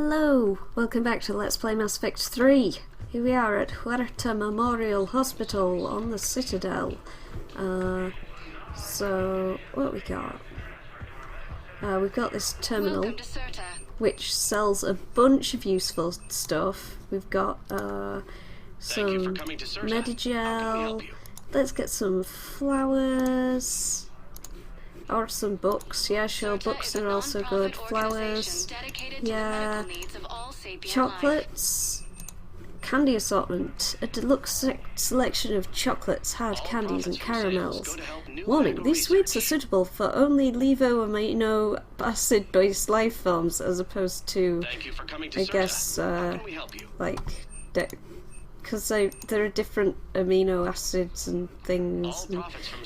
Hello! Welcome back to Let's Play Mass Effect 3. Here we are at Huerta Memorial Hospital on the Citadel. So, what we got? We've got this terminal which sells a bunch of useful stuff. We've got some Medigel. Let's get some flowers. Or some books. Yeah, sure, books are also good. Flowers. Yeah. Chocolates. Candy assortment. A deluxe selection of chocolates, hard candies and caramels. Warning, these sweets are suitable for only levo-amino acid-based life forms as opposed to, I guess, like, because there are different amino acids and things.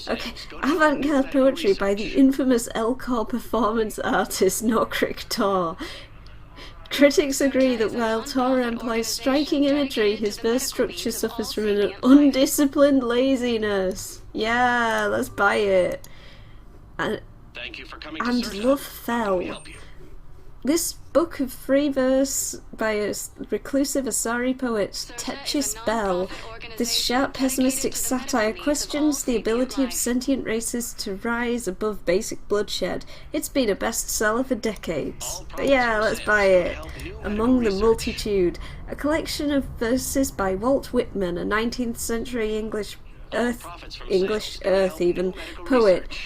Okay, avant-garde poetry by the infamous Elcor performance artist Norcric Tor. Critics agree that while Tor employs striking imagery, his verse structure suffers from an undisciplined laziness. Yeah, let's buy it. And Love Fell. This book of free verse by a reclusive Asari poet, Tetchis Bell, this sharp pessimistic satire questions the ability of sentient races to rise above basic bloodshed. It's been a bestseller for decades. But yeah, let's buy it. Among the Multitude, a collection of verses by Walt Whitman, a 19th century English Earth poet.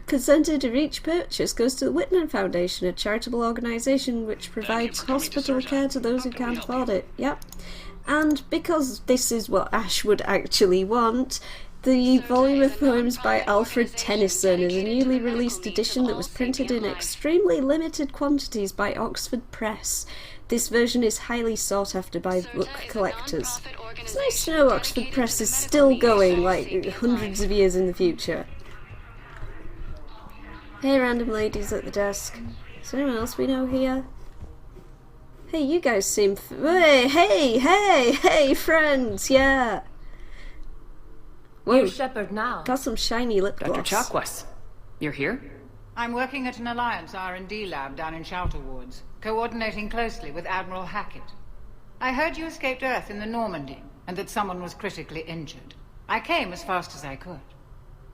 Percentage of each purchase goes to the Whitman Foundation, a charitable organisation which provides hospital care to those who can't afford it. Yep. And because this is what Ash would actually want, the volume of poems by Alfred Tennyson is a newly released edition that was printed in extremely limited quantities by Oxford Press. This version is highly sought after by book collectors. It's nice to know Oxford Press is still going, like, hundreds of years in the future. Hey, random ladies at the desk. Is there anyone else we know here? Hey, you guys seem hey, friends, yeah. Whoa, You're Shepard now. got some shiny lip gloss. Dr. Chakwas, you're here? I'm working at an Alliance R&D lab down in Shelter Wards, coordinating closely with Admiral Hackett. I heard you escaped Earth in the Normandy, and that someone was critically injured. I came as fast as I could.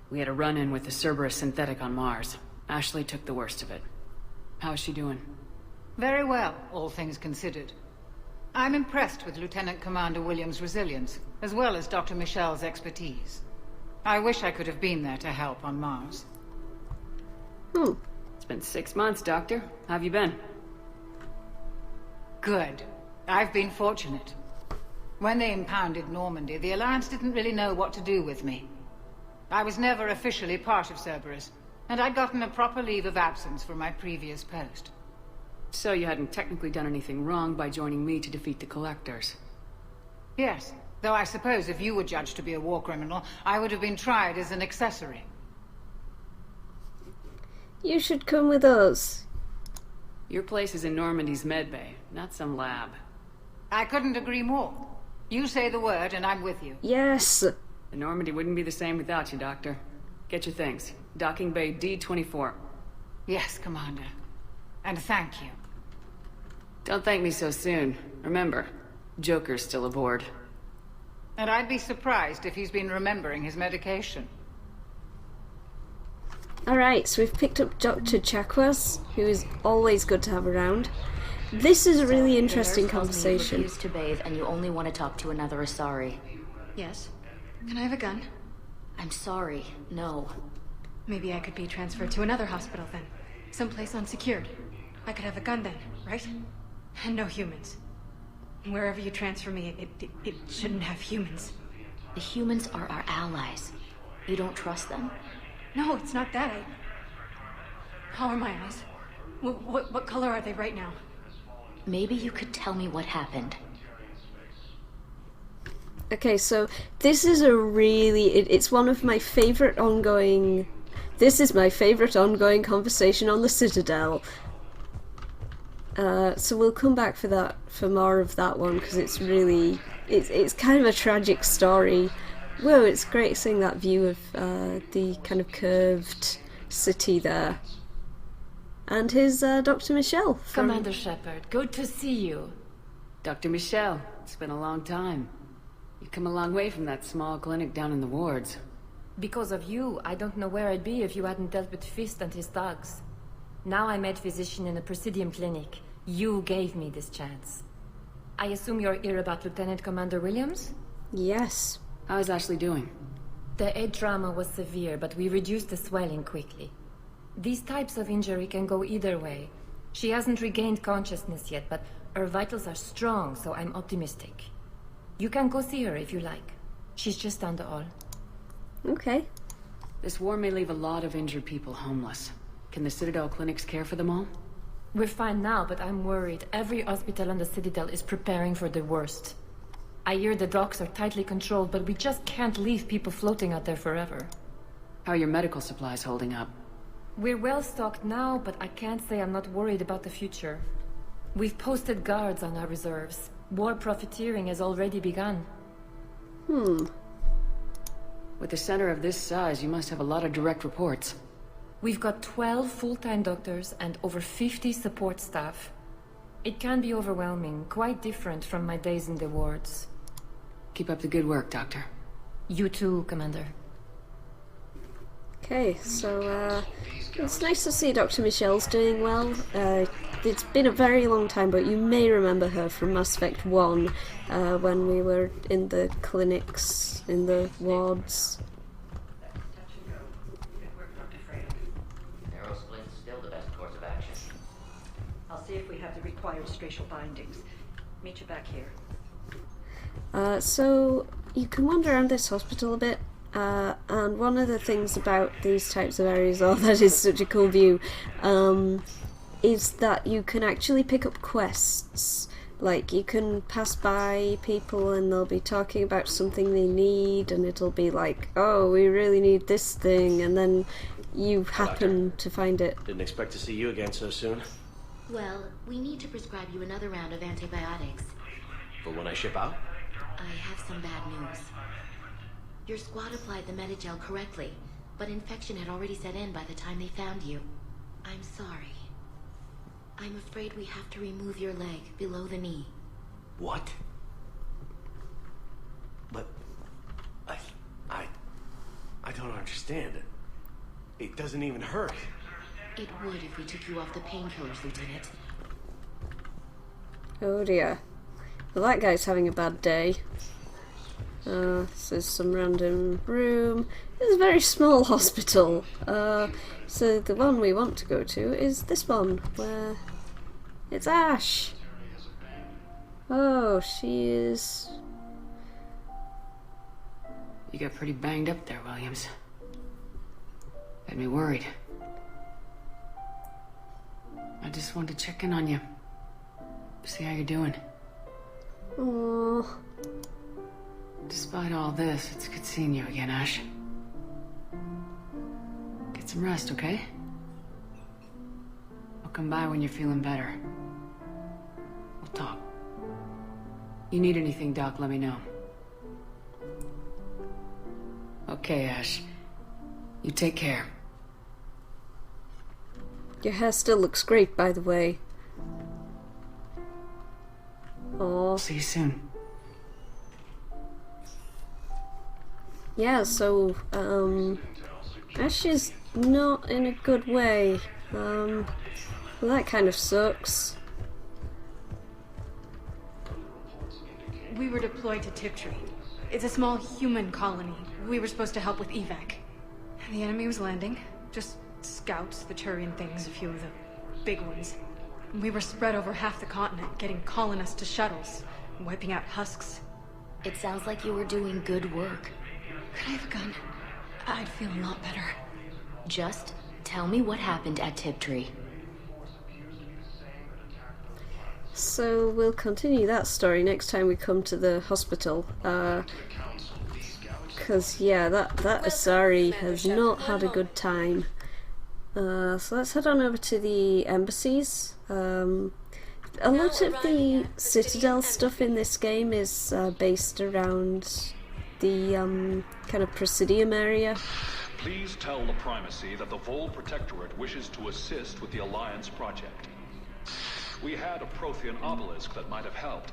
We had a run-in with the Cerberus synthetic on Mars. Ashley took the worst of it. How is she doing? Very well, all things considered. I'm impressed with Lieutenant Commander Williams' resilience, as well as Dr. Michel's expertise. I wish I could have been there to help on Mars. It's been 6 months, Doctor. How have you been? Good. I've been fortunate. When they impounded Normandy, the Alliance didn't really know what to do with me. I was never officially part of Cerberus, and I'd gotten a proper leave of absence from my previous post. So you hadn't technically done anything wrong by joining me to defeat the Collectors? Yes, though I suppose if you were judged to be a war criminal, I would have been tried as an accessory. You should come with us. Your place is in Normandy's medbay, not some lab. I couldn't agree more. You say the word and I'm with you. Yes. The Normandy wouldn't be the same without you, Doctor. Get your things. Docking Bay D-24. Yes, Commander. And thank you. Don't thank me so soon. Remember, Joker's still aboard. And I'd be surprised if he's been remembering his medication. Alright, so we've picked up Dr. Chakwas, who is always good to have around. This is a really interesting conversation. You refuse to bathe and you only want to talk to another Asari. Yes. Can I have a gun? I'm sorry, no. Maybe I could be transferred to another hospital then. Someplace unsecured. I could have a gun then, right? And no humans. Wherever you transfer me, it shouldn't have humans. The humans are our allies. You don't trust them? No, it's not that. How are my eyes? What color are they right now? Maybe you could tell me what happened. Okay, so this is a really... It's one of my favourite ongoing... This is my favourite ongoing conversation on the Citadel. So we'll come back for that, for more of that one, because it's really... It's kind of a tragic story. Whoa, it's great seeing that view of the kind of curved city there. And here's Dr. Michelle from... Commander Shepard, good to see you. Dr. Michelle, it's been a long time. You've come a long way from that small clinic down in the wards. Because of you, I don't know where I'd be if you hadn't dealt with Fist and his thugs. Now I'm med physician in a Presidium clinic. You gave me this chance. I assume you're here about Lieutenant Commander Williams? Yes. How is Ashley doing? The head trauma was severe, but we reduced the swelling quickly. These types of injury can go either way. She hasn't regained consciousness yet, but her vitals are strong, so I'm optimistic. You can go see her if you like. She's just down the hall. Okay. This war may leave a lot of injured people homeless. Can the Citadel clinics care for them all? We're fine now, but I'm worried. Every hospital on the Citadel is preparing for the worst. I hear the docks are tightly controlled, but we just can't leave people floating out there forever. How are your medical supplies holding up? We're well stocked now, but I can't say I'm not worried about the future. We've posted guards on our reserves. War profiteering has already begun. With a center of this size, you must have a lot of direct reports. We've got 12 full-time doctors and over 50 support staff. It can be overwhelming, quite different from my days in the wards. Keep up the good work, Doctor. You too, Commander. Okay, so it's nice to see Dr. Michelle's doing well. It's been a very long time, but you may remember her from Mass Effect 1 when we were in the clinics, in the wards. Still the best course of action. I'll see if we have the required spatial bindings. Meet you back here. So you can wander around this hospital a bit, and one of the things about these types of areas, oh, that is such a cool view, is that you can actually pick up quests. Like, you can pass by people and they'll be talking about something they need, and it'll be like, oh, we really need this thing, and then you happen to find it. Didn't expect to see you again so soon. Well, we need to prescribe you another round of antibiotics. For when I ship out? I have some bad news. Your squad applied the Medigel correctly, but infection had already set in by the time they found you. I'm sorry. I'm afraid we have to remove your leg below the knee. What? But... I don't understand. It doesn't even hurt. It would if we took you off the painkillers, Lieutenant. Oh dear. Well, that guy's having a bad day. This is some random room. It's a very small hospital. So the one we want to go to is this one, where it's Ash. Oh, she is... You got pretty banged up there, Williams. Had me worried. I just wanted to check in on you. See how you're doing. Oh. Despite all this, it's good seeing you again, Ash. Get some rest, okay? I'll come by when you're feeling better. We'll talk. You need anything, Doc, let me know. Okay, Ash. You take care. Your hair still looks great, by the way. Oh. See you soon. Yeah, so, Ash is not in a good way. Well, that kind of sucks. We were deployed to Tiptree. It's a small human colony. We were supposed to help with evac. The enemy was landing. Just scouts, the Turian things, a few of the big ones. We were spread over half the continent, getting colonists to shuttles, wiping out husks. It sounds like you were doing good work. Could I have a gun? I'd feel a lot better. Just tell me what happened at Tiptree. So we'll continue that story next time we come to the hospital. Because, yeah, that Asari has not had a good time. So let's head on over to the embassies. A lot of the Citadel stuff in this game is based around the kind of Presidium area. Please tell the Primacy that the Vol Protectorate wishes to assist with the Alliance project. We had a Prothean obelisk that might have helped.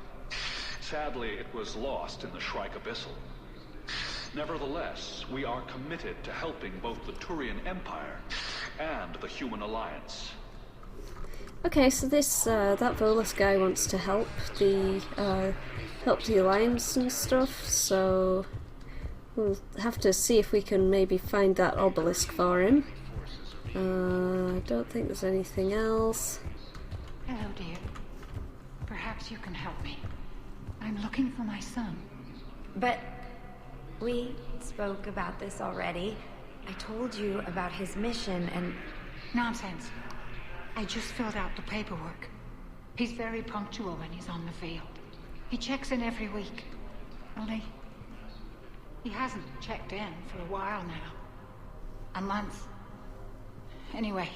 Sadly, it was lost in the Shrike Abyssal. Nevertheless, we are committed to helping both the Turian Empire and the Human Alliance. Okay, so this that Volus guy wants to help the Alliance and stuff. So we'll have to see if we can maybe find that obelisk for him. I don't think there's anything else. Hello, dear. Perhaps you can help me. I'm looking for my son. But we spoke about this already. I told you about his mission and... Nonsense. I just filled out the paperwork. He's very punctual when he's on the field. He checks in every week. Only... he hasn't checked in for a while now. A month. Anyway,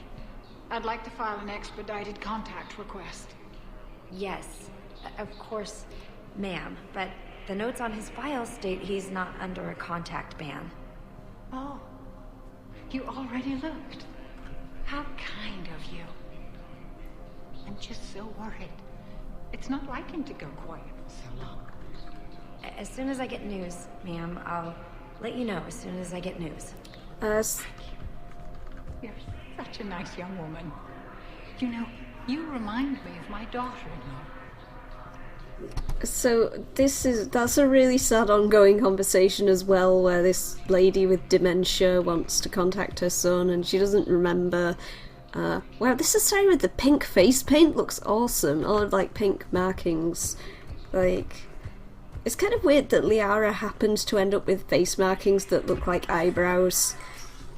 I'd like to file an expedited contact request. Yes, of course, ma'am. But the notes on his file state he's not under a contact ban. Oh. You already looked. How kind of you. I'm just so worried. It's not like him to go quiet for so long. As soon as I get news, ma'am, I'll let you know as soon as I get news. You're such a nice young woman. You know, you remind me of my daughter-in-law. So that's a really sad ongoing conversation as well, where this lady with dementia wants to contact her son and she doesn't remember. Wow, this society with the pink face paint looks awesome. All of like pink markings. Like, it's kind of weird that Liara happened to end up with face markings that look like eyebrows.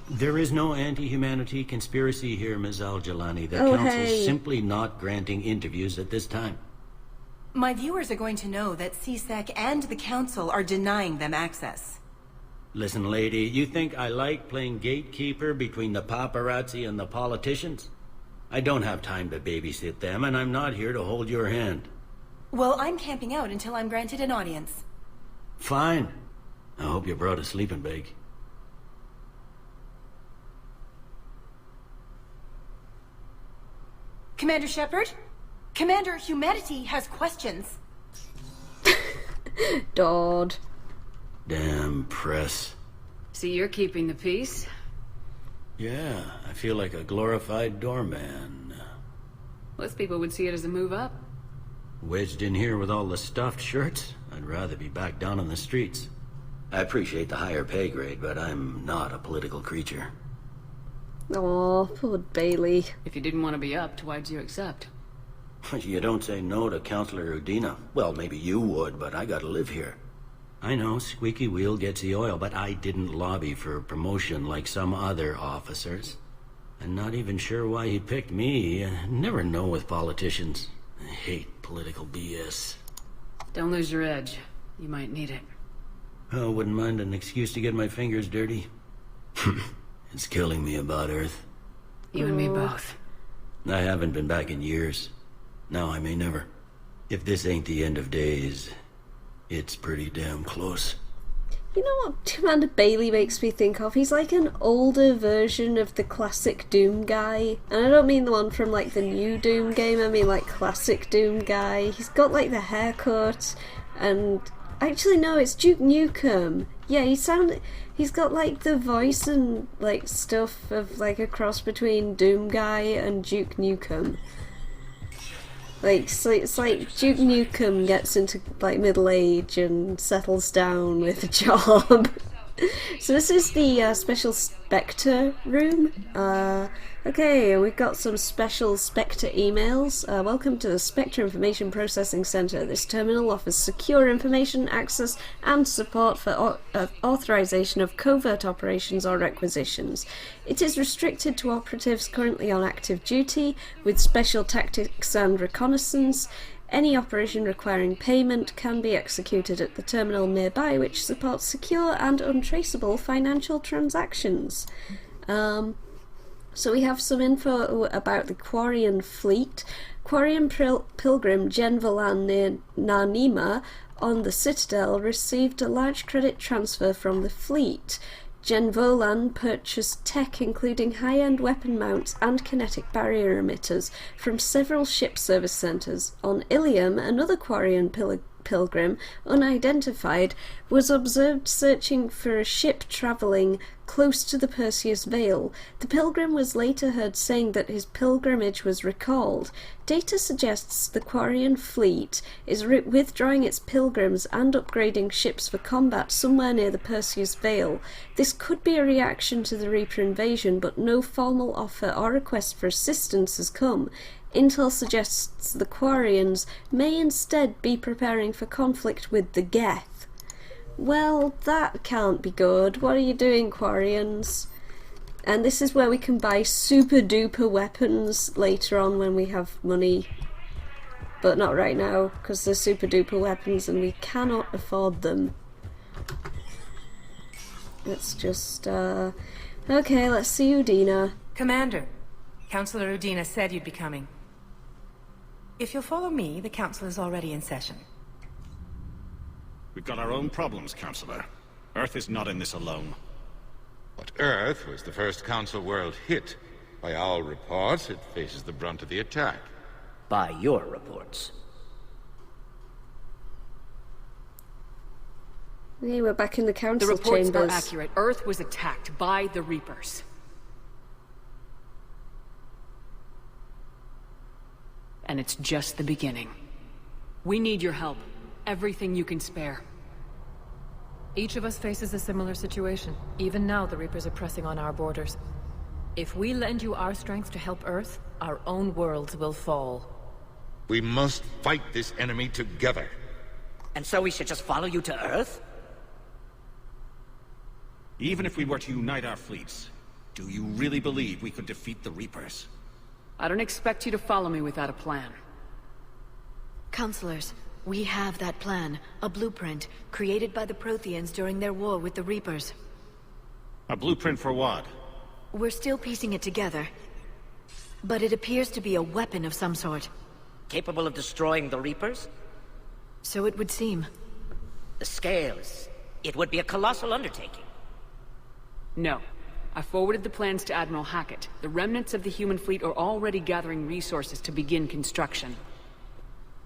There is no anti-humanity conspiracy here, Ms. Al-Jalani. The Council's simply not granting interviews at this time. My viewers are going to know that CSEC and the Council are denying them access. Listen, lady, you think I like playing gatekeeper between the paparazzi and the politicians? I don't have time to babysit them, and I'm not here to hold your hand. Well, I'm camping out until I'm granted an audience. Fine. I hope you brought a sleeping bag. Commander Shepard? Commander, humanity has questions. Dodd. Damn press. So you're keeping the peace? Yeah, I feel like a glorified doorman. Most people would see it as a move up. Wedged in here with all the stuffed shirts, I'd rather be back down on the streets. I appreciate the higher pay grade, but I'm not a political creature. Aw, poor Bailey. If you didn't want to be upped, why'd you accept? You don't say no to Councillor Udina. Well, maybe you would, but I gotta live here. I know, squeaky wheel gets the oil, but I didn't lobby for promotion like some other officers. I'm not even sure why he picked me. I never know with politicians. I hate political BS. Don't lose your edge. You might need it. Oh, wouldn't mind an excuse to get my fingers dirty. It's killing me about Earth. You and me both. I haven't been back in years. Now I may never. If this ain't the end of days, it's pretty damn close. You know what Commander Bailey makes me think of? He's like an older version of the classic Doomguy. And I don't mean the one from like the new Doom game, I mean like classic Doomguy. He's got like the haircut and... Actually no, it's Duke Nukem. Yeah, he's got like the voice and like stuff of like a cross between Doomguy and Duke Nukem. Like, so it's like Duke Nukem gets into like middle age and settles down with a job. So this is the special Spectre room. Okay, we've got some special Spectre emails. Welcome to the Spectre Information Processing Center. This terminal offers secure information access and support for authorization of covert operations or requisitions. It is restricted to operatives currently on active duty, with special tactics and reconnaissance. Any operation requiring payment can be executed at the terminal nearby, which supports secure and untraceable financial transactions. So we have some info about the Quarian fleet. Quarian pilgrim Jen Volan near Narnima on the Citadel received a large credit transfer from the fleet. Genvolan purchased tech including high-end weapon mounts and kinetic barrier emitters from several ship service centres. On Ilium, another Quarian pilgrim, unidentified, was observed searching for a ship travelling close to the Perseus Veil. The pilgrim was later heard saying that his pilgrimage was recalled. Data suggests the Quarian fleet is withdrawing its pilgrims and upgrading ships for combat somewhere near the Perseus Veil. This could be a reaction to the Reaper invasion, but no formal offer or request for assistance has come. Intel suggests the Quarians may instead be preparing for conflict with the Geth. Well, that can't be good. What are you doing, Quarians? And this is where we can buy super duper weapons later on when we have money. But not right now, because they're super duper weapons and we cannot afford them. Let's just, okay, let's see Udina. Commander, Councillor Udina said you'd be coming. If you'll follow me, the Council is already in session. We've got our own problems, Councillor. Earth is not in this alone. But Earth was the first Council world hit. By all reports, it faces the brunt of the attack. By your reports. Yeah, we're back in the Council chambers. The reports chambers. are accurate. Earth was attacked by the Reapers. And it's just the beginning. We need your help. Everything you can spare. Each of us faces a similar situation. Even now, the Reapers are pressing on our borders. If we lend you our strength to help Earth, our own worlds will fall. We must fight this enemy together. And so we should just follow you to Earth? Even if we were to unite our fleets, do you really believe we could defeat the Reapers? I don't expect you to follow me without a plan. Counselors, we have that plan. A blueprint, created by the Protheans during their war with the Reapers. A blueprint for what? We're still piecing it together. But it appears to be a weapon of some sort. Capable of destroying the Reapers? So it would seem. The scales. It would be a colossal undertaking. No. I forwarded the plans to Admiral Hackett. The remnants of the human fleet are already gathering resources to begin construction.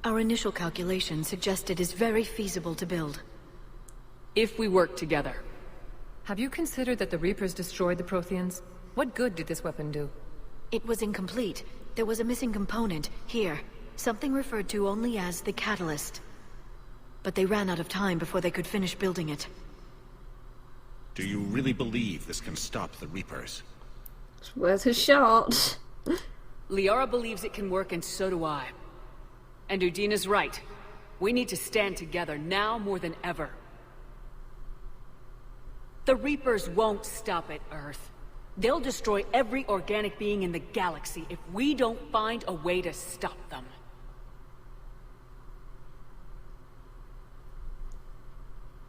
Our initial calculations suggest it is very feasible to build. If we work together. Have you considered that the Reapers destroyed the Protheans? What good did this weapon do? It was incomplete. There was a missing component, here. Something referred to only as the catalyst. But they ran out of time before they could finish building it. Do you really believe this can stop the Reapers? It's worth a shot. Liara believes it can work, and so do I. And Udina's right. We need to stand together, now more than ever. The Reapers won't stop at Earth. They'll destroy every organic being in the galaxy if we don't find a way to stop them.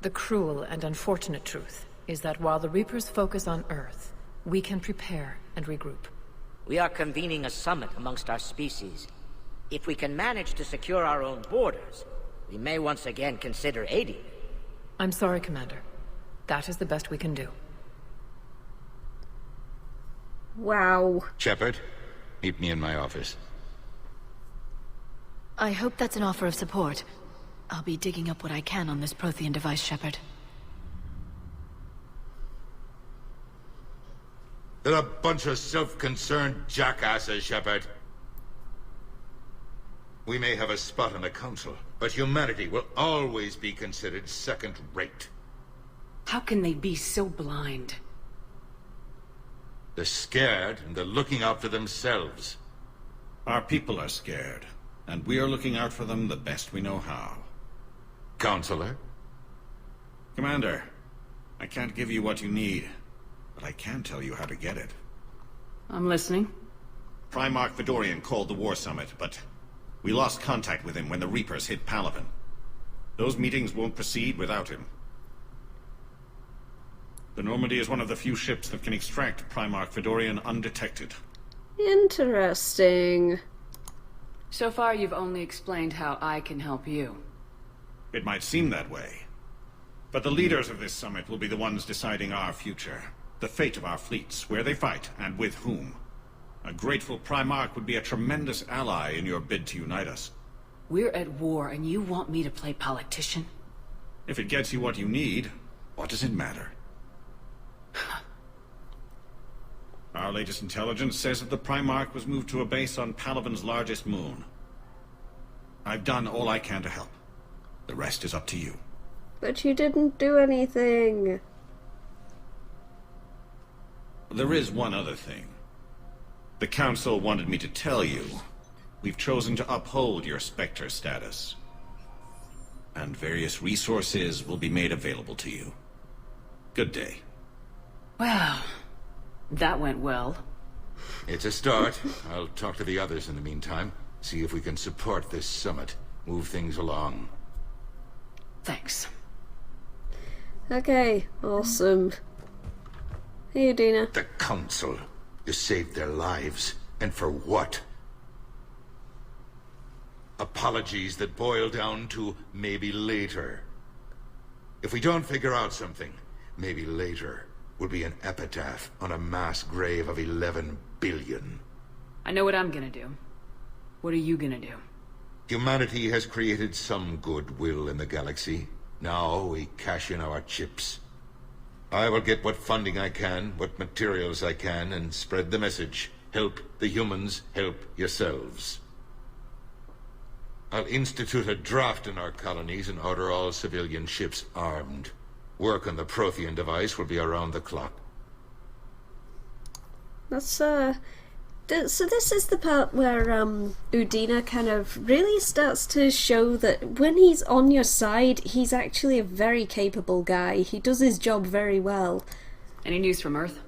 The cruel and unfortunate truth is that while the Reapers focus on Earth, we can prepare and regroup. We are convening a summit amongst our species. If we can manage to secure our own borders, we may once again consider aiding. I'm sorry, Commander. That is the best we can do. Wow. Shepard, meet me in my office. I hope that's an offer of support. I'll be digging up what I can on this Prothean device, Shepard. They're a bunch of self-concerned jackasses, Shepard. We may have a spot on the Council, but humanity will always be considered second-rate. How can they be so blind? They're scared, and they're looking out for themselves. Our people are scared, and we are looking out for them the best we know how. Counselor? Commander, I can't give you what you need, but I can tell you how to get it. I'm listening. Primarch Fedorian called the War Summit, but we lost contact with him when the Reapers hit Palaven. Those meetings won't proceed without him. The Normandy is one of the few ships that can extract Primarch Fedorian undetected. Interesting. So far, you've only explained how I can help you. It might seem that way. But the leaders of this summit will be the ones deciding our future. The fate of our fleets, where they fight, and with whom. A grateful Primarch would be a tremendous ally in your bid to unite us. We're at war, and you want me to play politician? If it gets you what you need, what does it matter? Our latest intelligence says that the Primarch was moved to a base on Palaven's largest moon. I've done all I can to help. The rest is up to you. But you didn't do anything. There is one other thing. The Council wanted me to tell you. We've chosen to uphold your Spectre status. And various resources will be made available to you. Good day. Well, that went well. It's a start. I'll talk to the others in the meantime. See if we can support this summit. Move things along. Thanks. Okay, awesome. Hey, Udina. The Council. You saved their lives. And for what? Apologies that boil down to maybe later. If we don't figure out something, maybe later will be an epitaph on a mass grave of 11 billion. I know what I'm gonna do. What are you gonna do? Humanity has created some goodwill in the galaxy. Now we cash in our chips. I will get what funding I can, what materials I can, and spread the message. Help the humans, help yourselves. I'll institute a draft in our colonies and order all civilian ships armed. Work on the Prothean device will be around the clock. That's, so this is the part where, Udina kind of really starts to show that when he's on your side, he's actually a very capable guy. He does his job very well. Any news from Earth?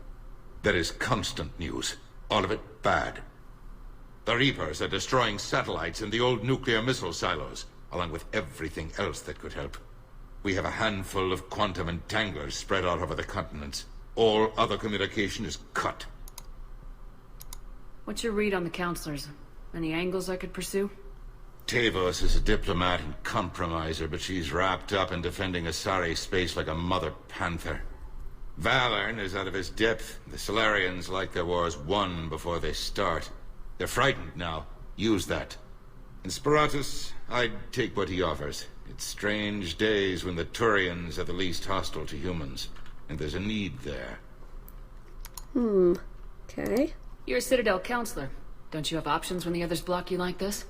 There is constant news. All of it bad. The Reapers are destroying satellites and the old nuclear missile silos, along with everything else that could help. We have a handful of quantum entanglers spread out over the continents. All other communication is cut. What's your read on the counselors? Any angles I could pursue? Tavos is a diplomat and compromiser, but she's wrapped up in defending Asari space like a mother panther. Valern is out of his depth. The Solarians like their wars won before they start. They're frightened now. Use that. In Sparatus, I'd take what he offers. It's strange days when the Turians are the least hostile to humans, and there's a need there. Okay. You're a Citadel counselor. Don't you have options when the others block you like this?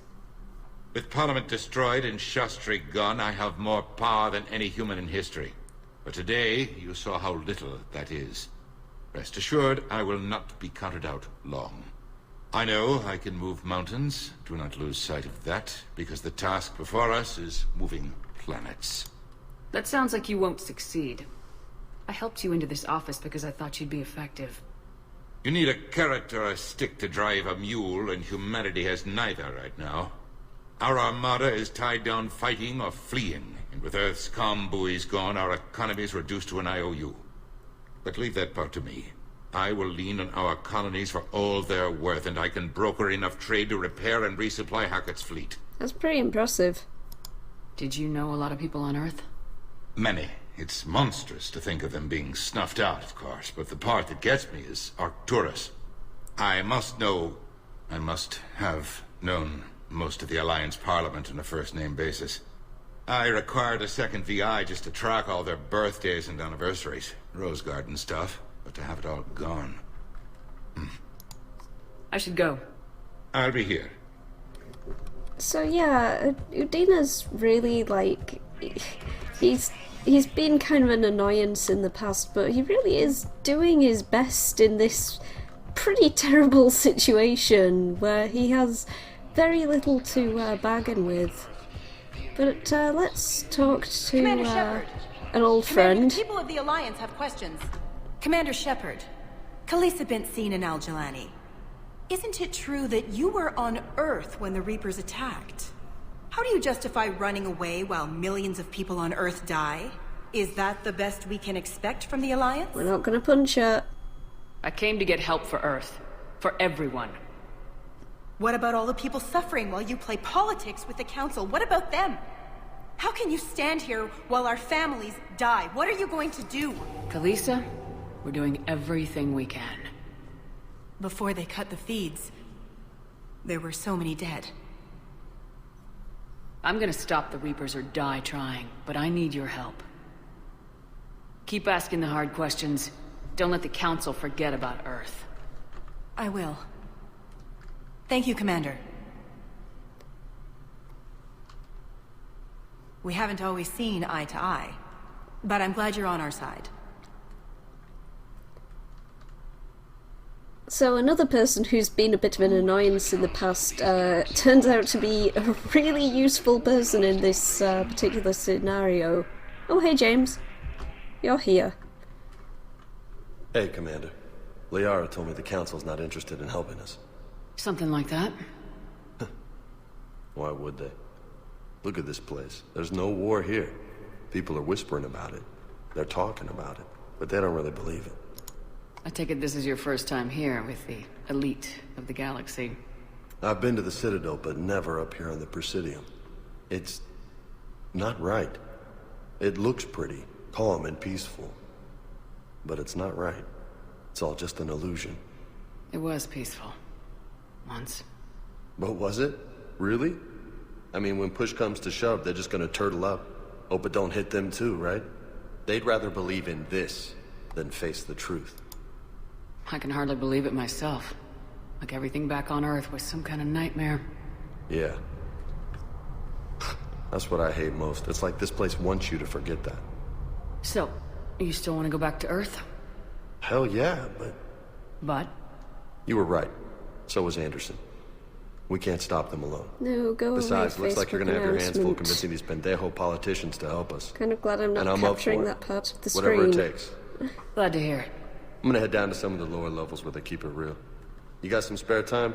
With Parliament destroyed and Shastri gone, I have more power than any human in history. But today, you saw how little that is. Rest assured, I will not be counted out long. I know I can move mountains. Do not lose sight of that, because the task before us is moving planets. That sounds like you won't succeed. I helped you into this office because I thought you'd be effective. You need a carrot or a stick to drive a mule, and humanity has neither right now. Our armada is tied down fighting or fleeing, and with Earth's comm buoys gone, our economy is reduced to an IOU. But leave that part to me. I will lean on our colonies for all they're worth, and I can broker enough trade to repair and resupply Hackett's fleet. That's pretty impressive. Did you know a lot of people on Earth? Many. It's monstrous to think of them being snuffed out, of course, but the part that gets me is Arcturus. I must have known most of the Alliance Parliament on a first-name basis. I required a second VI just to track all their birthdays and anniversaries. Rose Garden stuff, but to have it all gone. I should go. I'll be here. So yeah, Udina's really, like, he's been kind of an annoyance in the past, but he really is doing his best in this pretty terrible situation where he has very little to bargain with. But let's talk to an old friend. People of the Alliance have questions. Commander Shepard, Khaleesa bint Seen and Al-Jalani. Isn't it true that you were on Earth when the Reapers attacked? How do you justify running away while millions of people on Earth die? Is that the best we can expect from the Alliance? We're not gonna punch her. I came to get help for Earth. For everyone. What about all the people suffering while you play politics with the Council? What about them? How can you stand here while our families die? What are you going to do? Kalisa, we're doing everything we can. Before they cut the feeds, there were so many dead. I'm gonna stop the Reapers or die trying, but I need your help. Keep asking the hard questions. Don't let the Council forget about Earth. I will. Thank you, Commander. We haven't always seen eye to eye, but I'm glad you're on our side. So another person who's been a bit of an annoyance in the past turns out to be a really useful person in this particular scenario. Oh, hey James. You're here. Hey, Commander. Liara told me the Council's not interested in helping us. Something like that. Why would they? Look at this place. There's no war here. People are whispering about it. They're talking about it, but they don't really believe it. I take it this is your first time here with the elite of the galaxy. I've been to the Citadel, but never up here on the Presidium. It's not right. It looks pretty, calm and peaceful. But it's not right. It's all just an illusion. It was peaceful. Once. But was it? Really? I mean, when push comes to shove, they're just gonna turtle up. Hope it don't hit them too, right? They'd rather believe in this than face the truth. I can hardly believe it myself. Like everything back on Earth was some kind of nightmare. Yeah. That's what I hate most. It's like this place wants you to forget that. So, you still want to go back to Earth? Hell yeah, but... But? You were right. So was Anderson. We can't stop them alone. No, go away. Besides, looks like you're gonna have your hands full announcement. convincing these pendejo politicians to help us. Kind of glad I'm not And I'm up capturing for it. that part of the Whatever screen. it takes. Glad to hear it. I'm gonna head down to some of the lower levels where they keep it real. You got some spare time?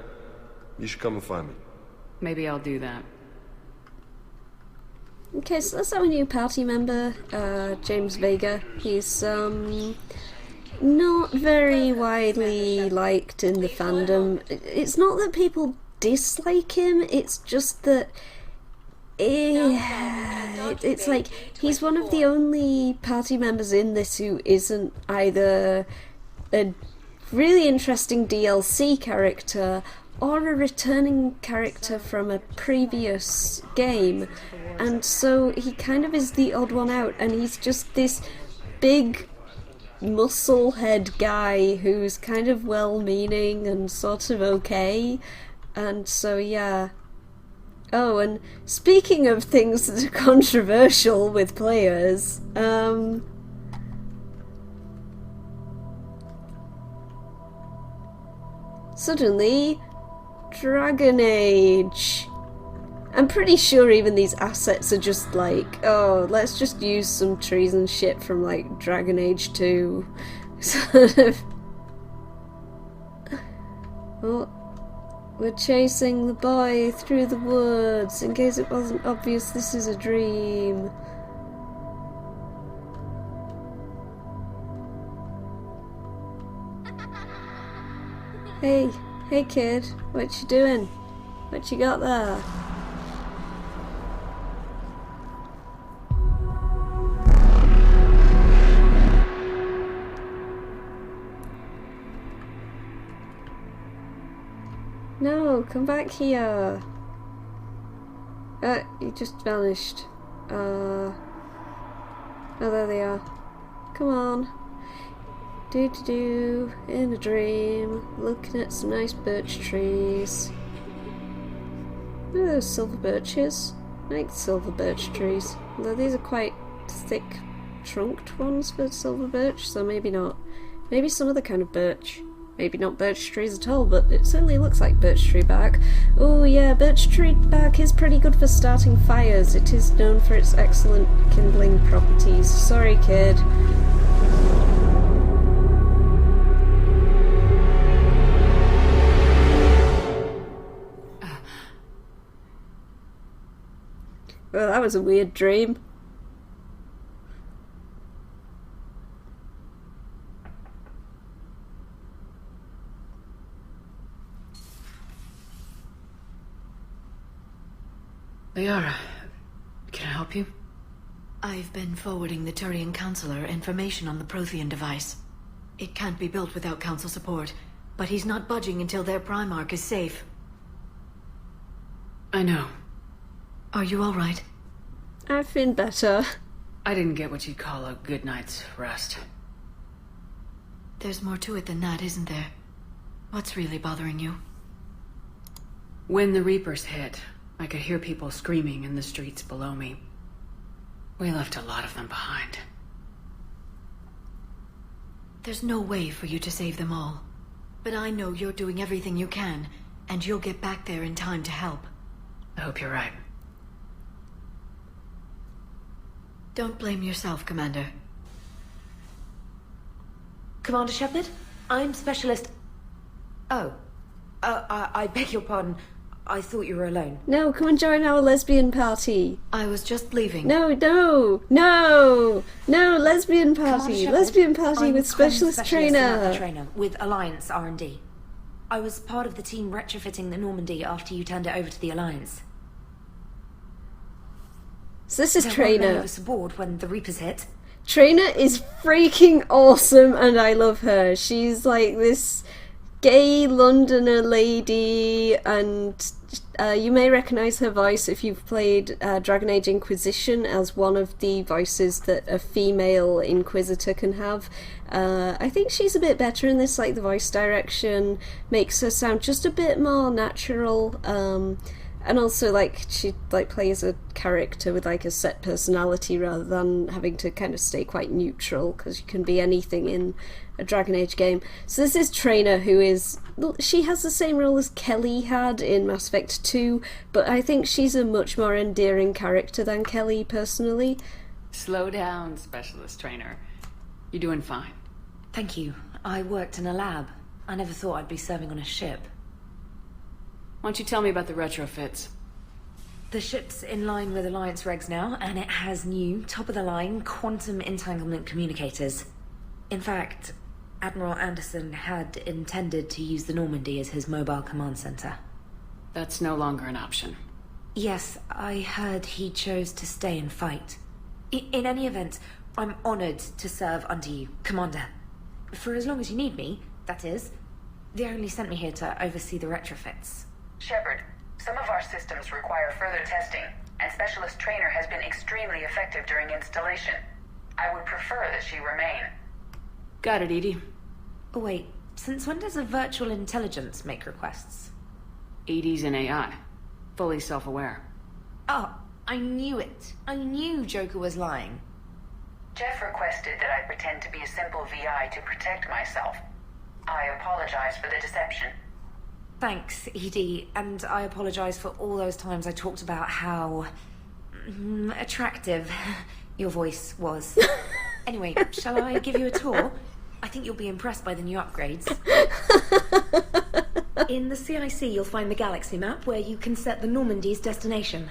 You should come and find me. Maybe I'll do that. Okay, so that's our new party member, James Vega. He's, not very widely liked in the fandom. It's not that people dislike him, it's just that it's like he's one of the only party members in this who isn't either a really interesting DLC character or a returning character from a previous game, and so he kind of is the odd one out, and he's just this big muscle head guy who's kind of well-meaning and sort of okay. And so, yeah. Oh, and speaking of things that are controversial with players, suddenly, Dragon Age. I'm pretty sure even these assets are just like, oh, let's just use some trees and shit from, like, Dragon Age 2. Sort of. Oh. We're chasing the boy through the woods. In case it wasn't obvious, this is a dream. Hey kid, what you doing? What you got there? No, come back here. You just vanished. Oh, there they are. Come on. Do in a dream, looking at some nice birch trees. Look at those silver birches. I like silver birch trees. Although these are quite thick trunked ones for silver birch, so maybe not. Maybe some other kind of birch. Maybe not birch trees at all, but it certainly looks like birch tree bark. Oh yeah, birch tree bark is pretty good for starting fires. It is known for its excellent kindling properties. Sorry, kid. Well, that was a weird dream. Liara, can I help help you? I've been forwarding the Turian Councilor information on the Prothean device. It can't be built without Council support, but he's not budging until their Primarch is safe. I know. Are you all right? I've been better. I didn't get what you'd call a good night's rest. There's more to it than that, isn't there? What's really bothering you? When the Reapers hit, I could hear people screaming in the streets below me. We left a lot of them behind. There's no way for you to save them all. But I know you're doing everything you can, and you'll get back there in time to help. I hope you're right. Don't blame yourself, Commander. Commander Shepard, I'm Specialist... Oh. I beg your pardon. I thought you were alone. No, come and join our lesbian party. I was just leaving. No, lesbian party. Lesbian party with Specialist Trainer. With Alliance R&D. I was part of the team retrofitting the Normandy after you turned it over to the Alliance. So this is Trainer. I was aboard when the Reapers hit. Trainer is freaking awesome and I love her. She's like this gay Londoner lady, and you may recognise her voice if you've played Dragon Age Inquisition as one of the voices that a female Inquisitor can have. I think she's a bit better in this, like the voice direction makes her sound just a bit more natural, and also like she like plays a character with like a set personality rather than having to kind of stay quite neutral, because you can be anything in a Dragon Age game. So this is Trainer, who is... she has the same role as Kelly had in Mass Effect 2, but I think she's a much more endearing character than Kelly, personally. Slow down, Specialist Trainer. You're doing fine. Thank you. I worked in a lab. I never thought I'd be serving on a ship. Why don't you tell me about the retrofits? The ship's in line with Alliance regs now, and it has new, top-of-the-line, quantum entanglement communicators. In fact, Admiral Anderson had intended to use the Normandy as his mobile command center. That's no longer an option. Yes, I heard he chose to stay and fight. In any event, I'm honored to serve under you, Commander. For as long as you need me, that is. They only sent me here to oversee the retrofits. Shepard, some of our systems require further testing, and Specialist Trainer has been extremely effective during installation. I would prefer that she remain. Got it, Edie. Oh, wait. Since when does a virtual intelligence make requests? Edie's an AI. Fully self-aware. Oh, I knew it. I knew Joker was lying. Jeff requested that I pretend to be a simple VI to protect myself. I apologize for the deception. Thanks, Edie, and I apologize for all those times I talked about how... attractive your voice was. Anyway, shall I give you a tour? I think you'll be impressed by the new upgrades. In the CIC, you'll find the galaxy map where you can set the Normandy's destination.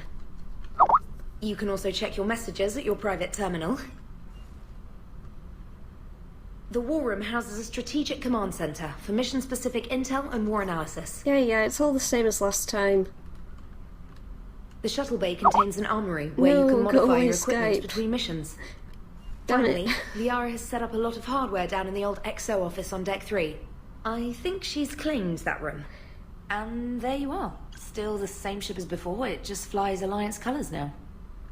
You can also check your messages at your private terminal. The War Room houses a strategic command center for mission-specific intel and war analysis. Yeah, it's all the same as last time. The shuttle bay contains an armory where you can modify your equipment between missions. Finally, Liara has set up a lot of hardware down in the old XO office on Deck 3. I think she's claimed that room. And there you are. Still the same ship as before, it just flies Alliance colors now.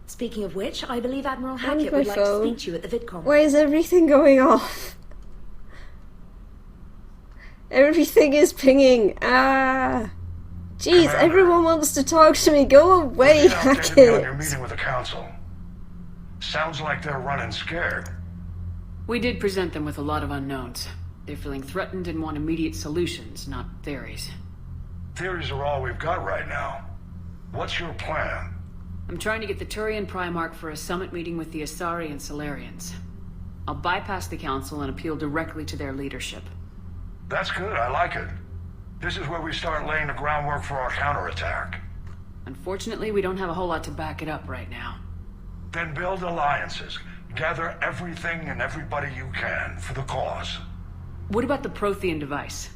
Speaking of which, I believe Admiral Hackett would like to speak to you at the VidCon. Why is everything going off? Everything is pinging. Ah. Jeez, everyone wants to talk to me. Go away, Hackett. On your meeting with the Council. Sounds like they're running scared. We did present them with a lot of unknowns. They're feeling threatened and want immediate solutions, not theories. Theories are all we've got right now. What's your plan? I'm trying to get the Turian Primarch for a summit meeting with the Asari and Solarians. I'll bypass the Council and appeal directly to their leadership. That's good, I like it. This is where we start laying the groundwork for our counterattack. Unfortunately, we don't have a whole lot to back it up right now. Then build alliances. Gather everything and everybody you can for the cause. What about the Prothean device?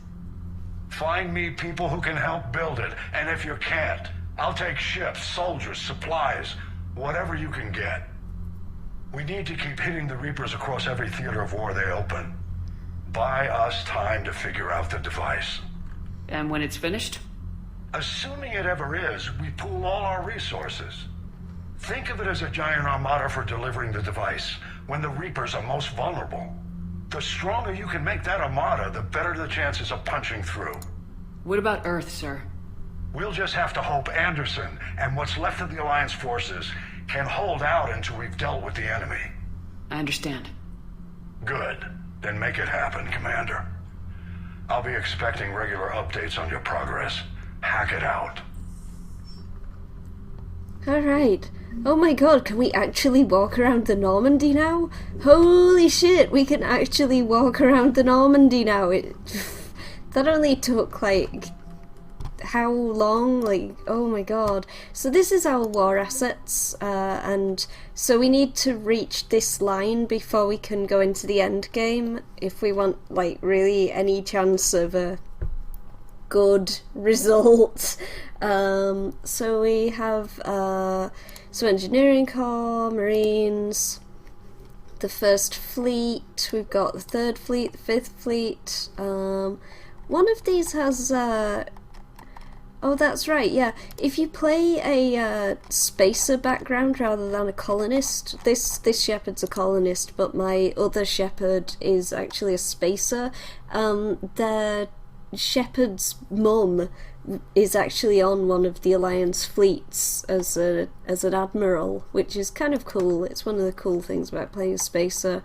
Find me people who can help build it, and if you can't, I'll take ships, soldiers, supplies, Whatever you can get. We need to keep hitting the Reapers across every theater of war they open. Buy us time to figure out the device. And when it's finished? Assuming it ever is, we pool all our resources. Think of it as a giant armada for delivering the device, when the Reapers are most vulnerable. The stronger you can make that armada, the better the chances of punching through. What about Earth, sir? We'll just have to hope Anderson and what's left of the Alliance forces can hold out until we've dealt with the enemy. I understand. Good. Then make it happen, Commander. I'll be expecting regular updates on your progress. Hack it out. Alright. Oh my god, can we actually walk around the Normandy now? Holy shit, we can actually walk around the Normandy now. That only took, like, how long? Like, oh my god. So this is our war assets, and so we need to reach this line before we can go into the end game if we want, like, really any chance of a good result. So we have, so Engineering Corps, Marines, the First Fleet, we've got the Third Fleet, the Fifth Fleet, one of these has, oh, that's right, yeah. If you play a spacer background rather than a colonist, this shepherd's a colonist, but my other shepherd is actually a spacer. The shepherd's mum is actually on one of the Alliance fleets as an admiral, which is kind of cool. It's one of the cool things about playing a spacer.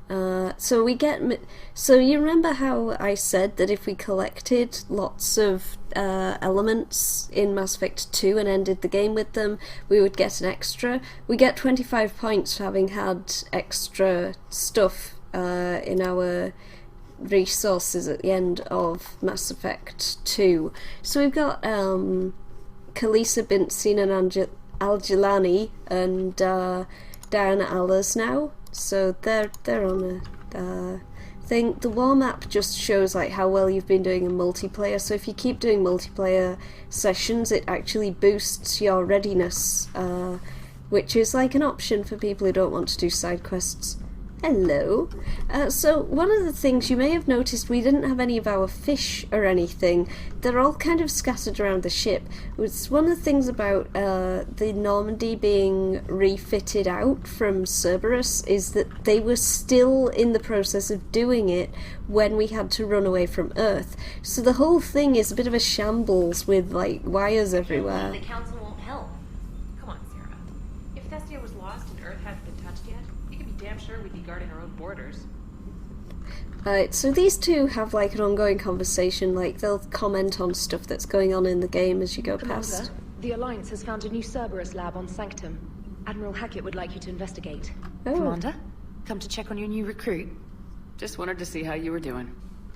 So we get. So you remember how I said that if we collected lots of elements in Mass Effect 2 and ended the game with them, we would get an extra. We get 25 points for having had extra stuff in our resources at the end of Mass Effect 2. So we've got Kalisa Bintsin and Al-Jilani and Diana Allers now. So they're on a thing. The war map just shows like how well you've been doing in multiplayer. So if you keep doing multiplayer sessions, it actually boosts your readiness, which is like an option for people who don't want to do side quests. Hello. So one of the things you may have noticed, we didn't have any of our fish or anything. They're all kind of scattered around the ship. It's one of the things about the Normandy being refitted out from Cerberus is that they were still in the process of doing it when we had to run away from Earth. So the whole thing is a bit of a shambles with like wires everywhere. The council won't help. Come on, Sarah. If Thestia was lost and Earth hadn't been touched yet, you can be damn sure we'd be guarding our own borders. Alright, so these two have like an ongoing conversation, like they'll comment on stuff that's going on in the game as you go past. The Alliance has found a new Cerberus lab on Sanctum. Admiral Hackett would like you to investigate. Oh. Commander, come to check on your new recruit. Just wanted to see how you were doing.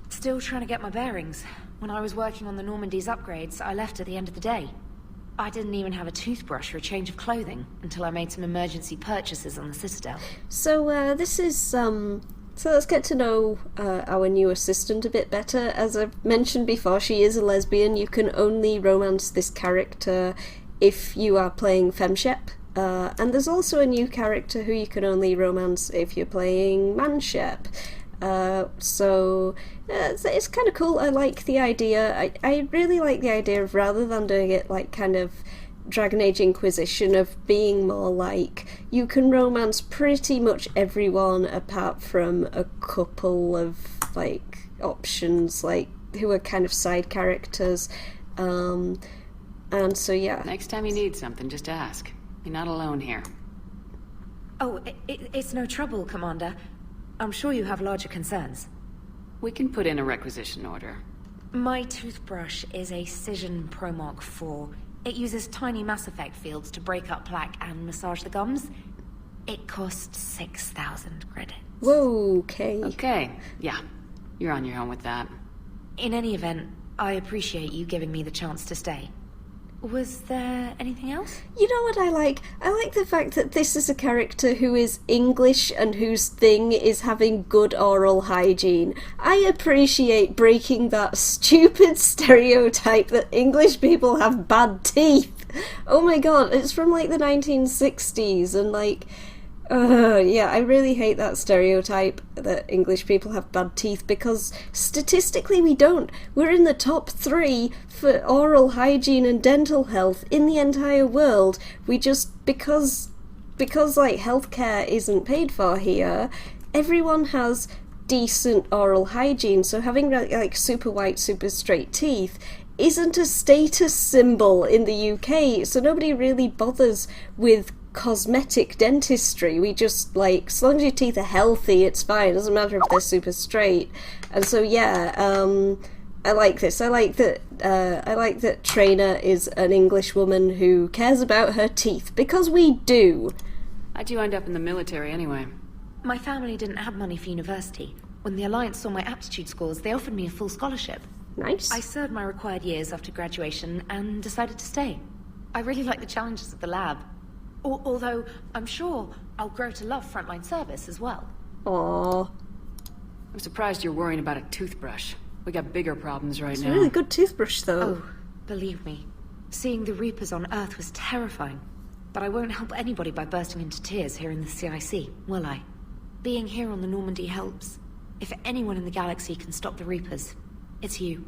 Still trying to get my bearings. When I was working on the Normandy's upgrades, I left at the end of the day. I didn't even have a toothbrush or a change of clothing until I made some emergency purchases on the Citadel. So this is so let's get to know our new assistant a bit better. As I've mentioned before, she is a lesbian. You can only romance this character if you are playing Femshep. And there's also a new character who you can only romance if you're playing Manshep. So it's kind of cool. I like the idea. I really like the idea of, rather than doing it like kind of Dragon Age Inquisition, of being more like you can romance pretty much everyone apart from a couple of like options like who are kind of side characters, and so yeah. Next time you need something, just ask. You're not alone here. Oh, it's no trouble, Commander. I'm sure you have larger concerns. We can put in a requisition order. My toothbrush is a Cision Promog 4. It uses tiny Mass Effect fields to break up plaque and massage the gums. It costs 6,000 credits. Whoa, okay. Okay, yeah. You're on your own with that. In any event, I appreciate you giving me the chance to stay. Was there anything else? You know what I like? I like the fact that this is a character who is English and whose thing is having good oral hygiene. I appreciate breaking that stupid stereotype that English people have bad teeth. Oh my god, it's from like the 1960s, and like, yeah, I really hate that stereotype that English people have bad teeth, because statistically we don't. We're in the top 3 for oral hygiene and dental health in the entire world. We just, because like healthcare isn't paid for here, everyone has decent oral hygiene, so having like super white, super straight teeth isn't a status symbol in the UK, so nobody really bothers with cosmetic dentistry. We just, like, as long as your teeth are healthy, it's fine. It doesn't matter if they're super straight. And so yeah, I like this. I like that Trainer is an English woman who cares about her teeth, because we do. How'd you end up in the military anyway? My family didn't have money for university. When the Alliance saw my aptitude scores, they offered me a full scholarship. Nice. I served my required years after graduation and decided to stay. I really like the challenges of the lab. Although, I'm sure I'll grow to love frontline service as well. Aww. I'm surprised you're worrying about a toothbrush. We got bigger problems right now. It's a really good toothbrush, though. Oh, believe me. Seeing the Reapers on Earth was terrifying. But I won't help anybody by bursting into tears here in the CIC, will I? Being here on the Normandy helps. If anyone in the galaxy can stop the Reapers, it's you.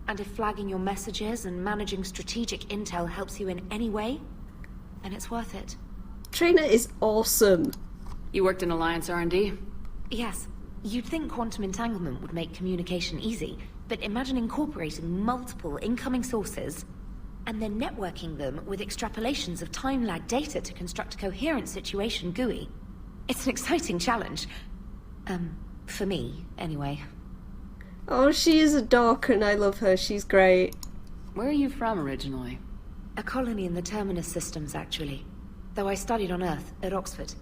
And if flagging your messages and managing strategic intel helps you in any way, then it's worth it. Trainer is awesome. You worked in Alliance R&D? Yes. You'd think quantum entanglement would make communication easy, but imagine incorporating multiple incoming sources and then networking them with extrapolations of time-lag data to construct a coherent situation GUI. It's an exciting challenge. For me, anyway. Oh, she is a doc and I love her. She's great. Where are you from originally? A colony in the Terminus systems, actually. Though I studied on Earth, at Oxford.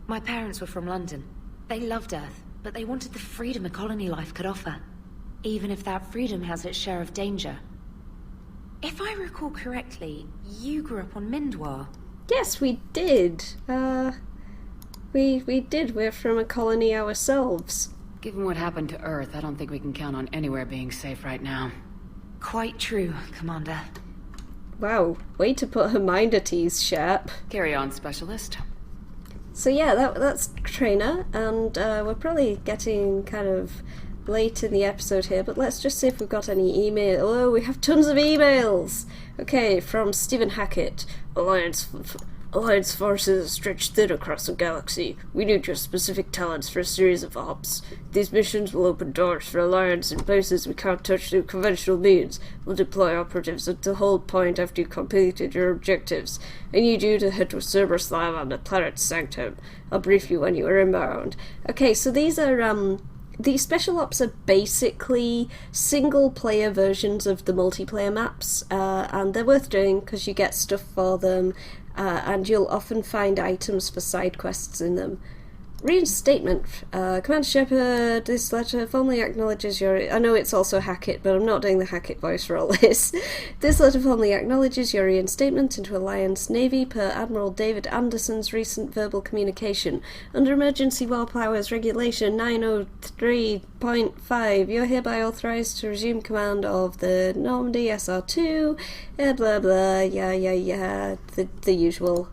My parents were from London. They loved Earth, but they wanted the freedom a colony life could offer. Even if that freedom has its share of danger. If I recall correctly, you grew up on Mindwar. Yes, we did. We did. We're from a colony ourselves. Given what happened to Earth, I don't think we can count on anywhere being safe right now. Quite true, Commander. Wow, way to put her mind at ease, Sharp. Carry on, Specialist. So yeah, that's Trainer, and we're probably getting kind of late in the episode here, but let's just see if we've got any email. Oh, we have tons of emails! Okay, from Stephen Hackett. Alliance forces stretch thin across the galaxy. We need your specific talents for a series of ops. These missions will open doors for Alliance in places we can't touch through conventional means. We'll deploy operatives at the hold point after you've completed your objectives. I need you to head to a Cerberus lab on the planet Sanctum. I'll brief you when you are inbound. Okay, so these are, these special ops are basically single-player versions of the multiplayer maps, and they're worth doing because you get stuff for them, and you'll often find items for side quests in them. Reinstatement. Commander Shepard, this letter formally acknowledges your... I know it's also Hackett, but I'm not doing the Hackett voice for all this. This letter formally acknowledges your reinstatement into Alliance Navy per Admiral David Anderson's recent verbal communication. Under Emergency War Powers Regulation 903.5, you're hereby authorized to resume command of the Normandy SR2, blah blah, yeah, the usual.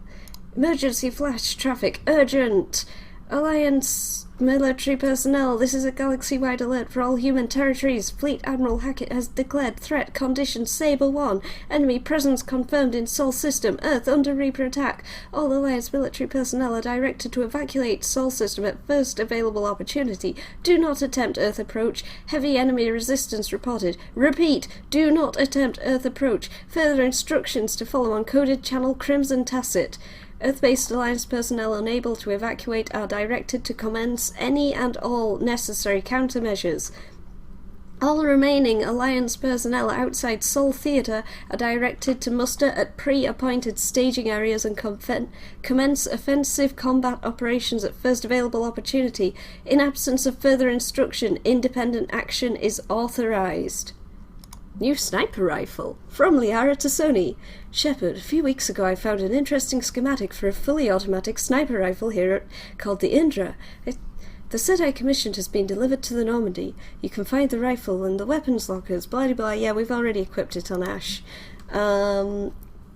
Emergency flash traffic, urgent! Alliance military personnel, this is a galaxy-wide alert for all human territories. Fleet Admiral Hackett has declared threat condition Saber 1. Enemy presence confirmed in Sol System. Earth under Reaper attack. All Alliance military personnel are directed to evacuate Sol System at first available opportunity. Do not attempt Earth approach. Heavy enemy resistance reported. Repeat, do not attempt Earth approach. Further instructions to follow on coded channel Crimson Tacit. Earth-based Alliance personnel unable to evacuate are directed to commence any and all necessary countermeasures. All remaining Alliance personnel outside Sol Theatre are directed to muster at pre-appointed staging areas and commence offensive combat operations at first available opportunity. In absence of further instruction, independent action is authorized. New sniper rifle. From Liara to Sony. Shepard, a few weeks ago I found an interesting schematic for a fully automatic sniper rifle here called the Indra. The set I commissioned has been delivered to the Normandy. You can find the rifle in the weapons lockers, blah blah blah. Yeah, we've already equipped it on Ash.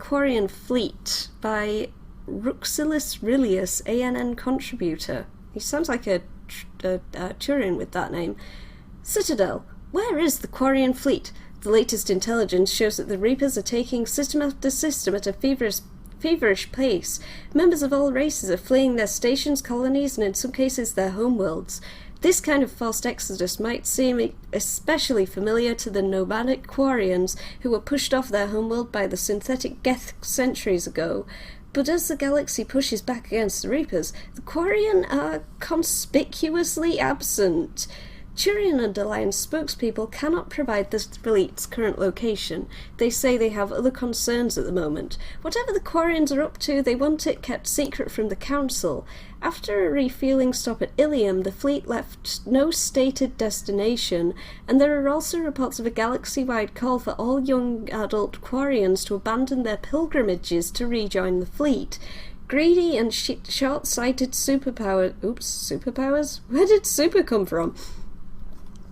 Quarian Fleet by Ruxilus Rilius, ANN contributor. He sounds like a Turian with that name. Citadel. Where is the Quarian Fleet? The latest intelligence shows that the Reapers are taking system after system at a feverish pace. Members of all races are fleeing their stations, colonies, and in some cases their homeworlds. This kind of forced exodus might seem especially familiar to the nomadic Quarians who were pushed off their homeworld by the synthetic Geth centuries ago. But as the galaxy pushes back against the Reapers, the Quarian are conspicuously absent. Turian and Alliance spokespeople cannot provide the fleet's current location. They say they have other concerns at the moment. Whatever the Quarians are up to, they want it kept secret from the Council. After a refueling stop at Ilium, the fleet left no stated destination, and there are also reports of a galaxy-wide call for all young adult Quarians to abandon their pilgrimages to rejoin the fleet. Greedy and short-sighted superpowers? Where did super come from?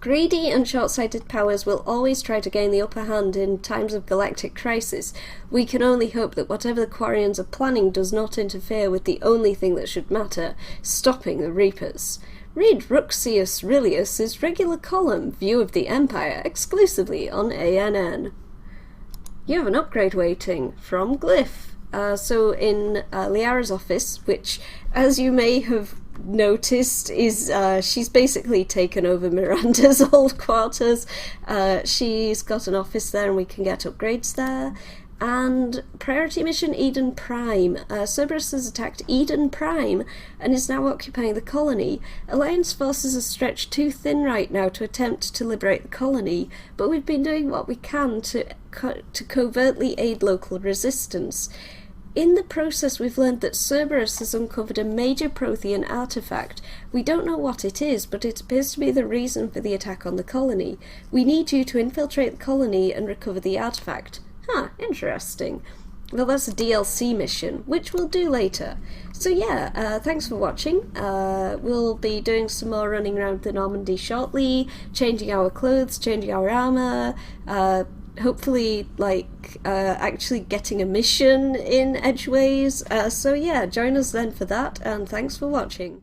Greedy and short-sighted powers will always try to gain the upper hand in times of galactic crisis. We can only hope that whatever the Quarians are planning does not interfere with the only thing that should matter, stopping the Reapers. Read Ruxius Rilius' regular column, View of the Empire, exclusively on ANN. You have an upgrade waiting from Glyph. So in Liara's office, which, as you may have noticed, is she's basically taken over Miranda's old quarters. She's got an office there and we can get upgrades there. And priority mission Eden Prime. Cerberus has attacked Eden Prime and is now occupying the colony. Alliance forces are stretched too thin right now to attempt to liberate the colony, but we've been doing what we can to covertly aid local resistance. In the process, we've learned that Cerberus has uncovered a major Prothean artifact. We don't know what it is, but it appears to be the reason for the attack on the colony. We need you to infiltrate the colony and recover the artifact. Huh, interesting. Well, that's a DLC mission, which we'll do later. So yeah, thanks for watching. We'll be doing some more running around the Normandy shortly, changing our clothes, changing our armour, hopefully, actually getting a mission in Edgeways. So yeah, join us then for that, and thanks for watching.